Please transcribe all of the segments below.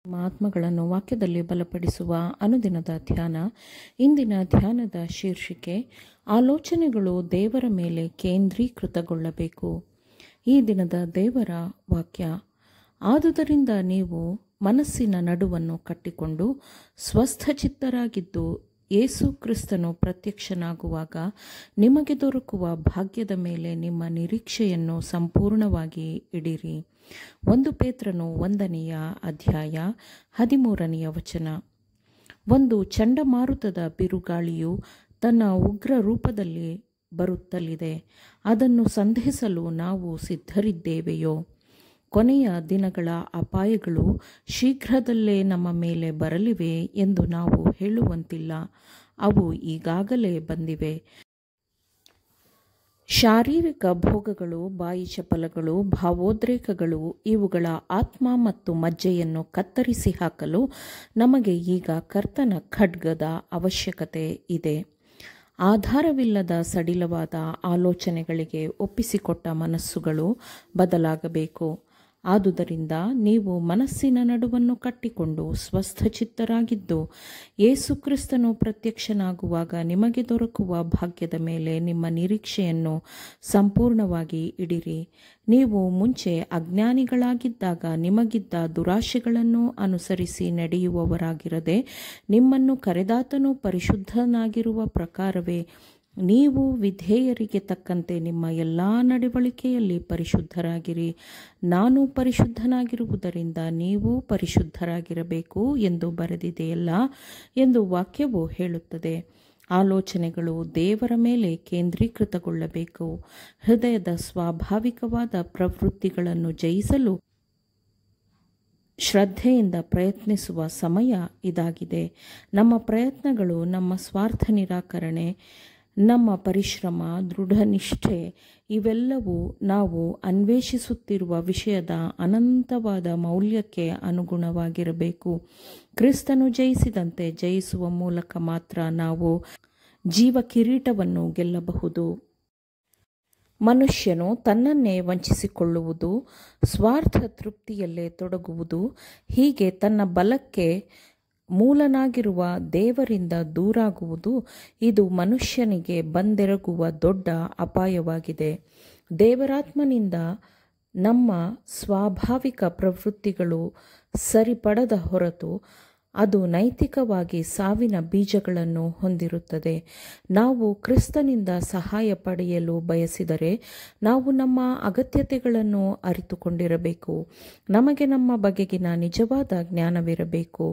ನಮ್ಮ ಆತ್ಮಗಳನ್ನು ವಾಕ್ಯದಲ್ಲಿ ಬಲಪಡಿಸುವ ಅನುದಿನದ ಧ್ಯಾನ. ಇಂದಿನ ಧ್ಯಾನದ ಶೀರ್ಷಿಕೆ ಆಲೋಚನೆಗಳು ದೇವರ ಮೇಲೆ ಕೇಂದ್ರೀಕೃತಗೊಳ್ಳಬೇಕು. ಈ ದಿನದ ದೇವರ ವಾಕ್ಯ, ಆದುದರಿಂದ ನೀವು ಮನಸ್ಸಿನ ನಡುವನ್ನು ಕಟ್ಟಿಕೊಂಡು ಸ್ವಸ್ಥಚಿತ್ತರಾಗಿದ್ದು ಯೇಸು ಕ್ರಿಸ್ತನು ಪ್ರತ್ಯಕ್ಷನಾಗುವಾಗ ನಿಮಗೆ ದೊರಕುವ ಭಾಗ್ಯದ ಮೇಲೆ ನಿಮ್ಮ ನಿರೀಕ್ಷೆಯನ್ನು ಸಂಪೂರ್ಣವಾಗಿ ಇಡಿರಿ. 1 ಪೇತ್ರನು 1ನೇ ಅಧ್ಯಾಯ 13ನೇ ವಚನ. ಒಂದು ಚಂಡಮಾರುತದ ಬಿರುಗಾಳಿಯು ತನ್ನ ಉಗ್ರ ರೂಪದಲ್ಲಿ ಬರುತ್ತಲಿದೆ. ಅದನ್ನು ಸಂಧಿಸಲು ನಾವು ಸಿದ್ಧರಿದ್ದೇವೆಯೋ? ಕೊನೆಯ ದಿನಗಳ ಅಪಾಯಗಳು ಶೀಘ್ರದಲ್ಲೇ ನಮ್ಮ ಮೇಲೆ ಬರಲಿವೆ ಎಂದು ನಾವು ಹೇಳುವಂತಿಲ್ಲ. ಅವು ಈಗಾಗಲೇ ಬಂದಿವೆ. ಶಾರೀರಿಕ ಭೋಗಗಳು, ಬಾಯಿ ಚಪಲಗಳು, ಭಾವೋದ್ರೇಕಗಳು ಇವುಗಳ ಆತ್ಮ ಮತ್ತು ಮಜ್ಜೆಯನ್ನು ಕತ್ತರಿಸಿ ಹಾಕಲು ನಮಗೆ ಈಗ ಕರ್ತನ ಖಡ್ಗದ ಅವಶ್ಯಕತೆ ಇದೆ. ಆಧಾರವಿಲ್ಲದ ಸಡಿಲವಾದ ಆಲೋಚನೆಗಳಿಗೆ ಒಪ್ಪಿಸಿಕೊಟ್ಟ ಮನಸ್ಸುಗಳು ಬದಲಾಗಬೇಕು. ಆದುದರಿಂದ ನೀವು ಮನಸ್ಸಿನ ನಡುವನ್ನು ಕಟ್ಟಿಕೊಂಡು ಸ್ವಸ್ಥಚಿತ್ತರಾಗಿದ್ದು ಯೇಸು ಕ್ರಿಸ್ತನು ಪ್ರತ್ಯಕ್ಷನಾಗುವಾಗ ನಿಮಗೆ ದೊರಕುವ ಭಾಗ್ಯದ ಮೇಲೆ ನಿಮ್ಮ ನಿರೀಕ್ಷೆಯನ್ನು ಸಂಪೂರ್ಣವಾಗಿ ಇಡಿರಿ. ನೀವು ಮುಂಚೆ ಅಜ್ಞಾನಿಗಳಾಗಿದ್ದಾಗ ನಿಮಗಿದ್ದ ದುರಾಶೆಗಳನ್ನು ಅನುಸರಿಸಿ ನಡೆಯುವವರಾಗಿರದೆ, ನಿಮ್ಮನ್ನು ಕರೆದಾತನು ಪರಿಶುದ್ಧನಾಗಿರುವ ಪ್ರಕಾರವೇ ನೀವು ವಿಧೇಯರಿಗೆ ತಕ್ಕಂತೆ ನಿಮ್ಮ ಎಲ್ಲ ನಡವಳಿಕೆಯಲ್ಲಿ ಪರಿಶುದ್ಧರಾಗಿರಿ. ನಾನು ಪರಿಶುದ್ಧನಾಗಿರುವುದರಿಂದ ನೀವು ಪರಿಶುದ್ಧರಾಗಿರಬೇಕು ಎಂದು ಬರೆದಿದೆಯಲ್ಲ ಎಂದು ವಾಕ್ಯವು ಹೇಳುತ್ತದೆ. ಆಲೋಚನೆಗಳು ದೇವರ ಮೇಲೆ ಕೇಂದ್ರೀಕೃತಗೊಳ್ಳಬೇಕು. ಹೃದಯದ ಸ್ವಾಭಾವಿಕವಾದ ಪ್ರವೃತ್ತಿಗಳನ್ನು ಜಯಿಸಲು ಶ್ರದ್ಧೆಯಿಂದ ಪ್ರಯತ್ನಿಸುವ ಸಮಯ ಇದಾಗಿದೆ. ನಮ್ಮ ಪ್ರಯತ್ನಗಳು, ನಮ್ಮ ಸ್ವಾರ್ಥ ನಿರಾಕರಣೆ, ನಮ್ಮ ಪರಿಶ್ರಮ, ದೃಢನಿಷ್ಠೆ ಇವೆಲ್ಲವೂ ನಾವು ಅನ್ವೇಷಿಸುತ್ತಿರುವ ವಿಷಯದ ಅನಂತವಾದ ಮೌಲ್ಯಕ್ಕೆ ಅನುಗುಣವಾಗಿರಬೇಕು. ಕ್ರಿಸ್ತನು ಜಯಿಸಿದಂತೆ ಜಯಿಸುವ ಮೂಲಕ ಮಾತ್ರ ನಾವು ಜೀವ ಕಿರೀಟವನ್ನು ಗೆಲ್ಲಬಹುದು. ಮನುಷ್ಯನು ತನ್ನನ್ನೇ ವಂಚಿಸಿಕೊಳ್ಳುವುದು, ಸ್ವಾರ್ಥ ತೃಪ್ತಿಯಲ್ಲೇ ತೊಡಗುವುದು, ಹೀಗೆ ತನ್ನ ಬಲಕ್ಕೆ ಮೂಲನಾಗಿರುವ ದೇವರಿಂದ ದೂರಾಗುವುದು ಇದು ಮನುಷ್ಯನಿಗೆ ಬಂದೆರಗುವ ದೊಡ್ಡ ಅಪಾಯವಾಗಿದೆ. ದೇವರಾತ್ಮನಿಂದ ನಮ್ಮ ಸ್ವಾಭಾವಿಕ ಪ್ರವೃತ್ತಿಗಳು ಸರಿಪಡದ ಹೊರತು ಅದು ನೈತಿಕವಾಗಿ ಸಾವಿನ ಬೀಜಗಳನ್ನು ಹೊಂದಿರುತ್ತದೆ. ನಾವು ಕ್ರಿಸ್ತನಿಂದ ಸಹಾಯ ಪಡೆಯಲು ಬಯಸಿದರೆ ನಾವು ನಮ್ಮ ಅಗತ್ಯತೆಗಳನ್ನು ಅರಿತುಕೊಂಡಿರಬೇಕು. ನಮಗೆ ನಮ್ಮ ಬಗೆಗಿನ ನಿಜವಾದ ಜ್ಞಾನವಿರಬೇಕು.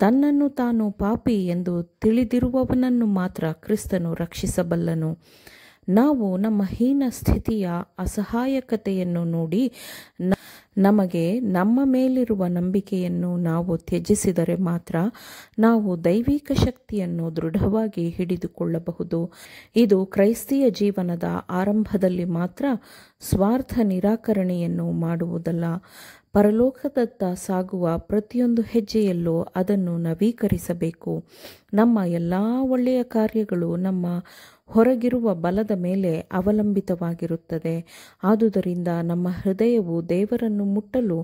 ತನ್ನನ್ನು ತಾನು ಪಾಪಿ ಎಂದು ತಿಳಿದಿರುವವನನ್ನು ಮಾತ್ರ ಕ್ರಿಸ್ತನು ರಕ್ಷಿಸಬಲ್ಲನು. ನಾವು ನಮ್ಮ ಹೀನ ಸ್ಥಿತಿಯ ಅಸಹಾಯಕತೆಯನ್ನು ನೋಡಿ ನಮಗೆ ನಮ್ಮ ಮೇಲಿರುವ ನಂಬಿಕೆಯನ್ನು ನಾವು ತ್ಯಜಿಸಿದರೆ ಮಾತ್ರ ನಾವು ದೈವಿಕ ಶಕ್ತಿಯನ್ನು ದೃಢವಾಗಿ ಹಿಡಿದುಕೊಳ್ಳಬಹುದು. ಇದು ಕ್ರೈಸ್ತಿಯ ಜೀವನದ ಆರಂಭದಲ್ಲಿ ಮಾತ್ರ ಸ್ವಾರ್ಥ ನಿರಾಕರಣೆಯನ್ನು ಮಾಡುವುದಲ್ಲ, ಪರಲೋಕದತ್ತ ಸಾಗುವ ಪ್ರತಿಯೊಂದು ಹೆಜ್ಜೆಯಲ್ಲೂ ಅದನ್ನು ನವೀಕರಿಸಬೇಕು. ನಮ್ಮ ಎಲ್ಲ ಒಳ್ಳೆಯ ಕಾರ್ಯಗಳು ನಮ್ಮ ಹೊರಗಿರುವ ಬಲದ ಮೇಲೆ ಅವಲಂಬಿತವಾಗಿರುತ್ತದೆ. ಆದುದರಿಂದ ನಮ್ಮ ಹೃದಯವು ದೇವರನ್ನು ಮುಟ್ಟಲು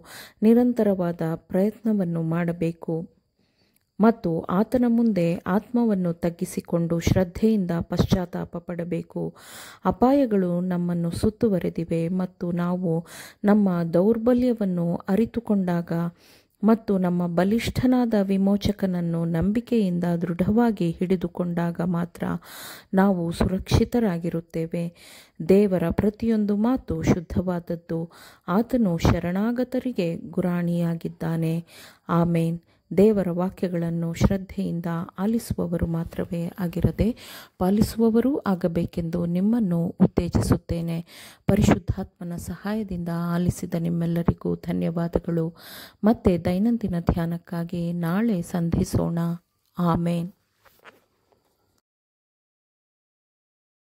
ನಿರಂತರವಾದ ಪ್ರಯತ್ನವನ್ನು ಮಾಡಬೇಕು ಮತ್ತು ಆತನ ಮುಂದೆ ಆತ್ಮವನ್ನು ತಗ್ಗಿಸಿಕೊಂಡು ಶ್ರದ್ಧೆಯಿಂದ ಪಶ್ಚಾತ್ತಾಪ ಪಡಬೇಕು. ಅಪಾಯಗಳು ನಮ್ಮನ್ನು ಸುತ್ತುವರೆದಿವೆ ಮತ್ತು ನಾವು ನಮ್ಮ ದೌರ್ಬಲ್ಯವನ್ನು ಅರಿತುಕೊಂಡಾಗ ಮತ್ತು ನಮ್ಮ ಬಲಿಷ್ಠನಾದ ವಿಮೋಚಕನನ್ನು ನಂಬಿಕೆಯಿಂದ ದೃಢವಾಗಿ ಹಿಡಿದುಕೊಂಡಾಗ ಮಾತ್ರ ನಾವು ಸುರಕ್ಷಿತರಾಗಿರುತ್ತೇವೆ. ದೇವರ ಪ್ರತಿಯೊಂದು ಮಾತು ಶುದ್ಧವಾದದ್ದು. ಆತನು ಶರಣಾಗತರಿಗೆ ಗುರಾಣಿಯಾಗಿದ್ದಾನೆ. ಆಮೇನ್. ದೇವರ ವಾಕ್ಯಗಳನ್ನು ಶ್ರದ್ಧೆಯಿಂದ ಆಲಿಸುವವರು ಮಾತ್ರವೇ ಆಗಿರದೆ ಪಾಲಿಸುವವರೂ ಆಗಬೇಕೆಂದು ನಿಮ್ಮನ್ನು ಉತ್ತೇಜಿಸುತ್ತೇನೆ. ಪರಿಶುದ್ಧಾತ್ಮನ ಸಹಾಯದಿಂದ ಆಲಿಸಿದ ನಿಮ್ಮೆಲ್ಲರಿಗೂ ಧನ್ಯವಾದಗಳು. ಮತ್ತೆ ದೈನಂದಿನ ಧ್ಯಾನಕ್ಕಾಗಿ ನಾಳೆ ಸಂಧಿಸೋಣ. ಆಮೇನ್.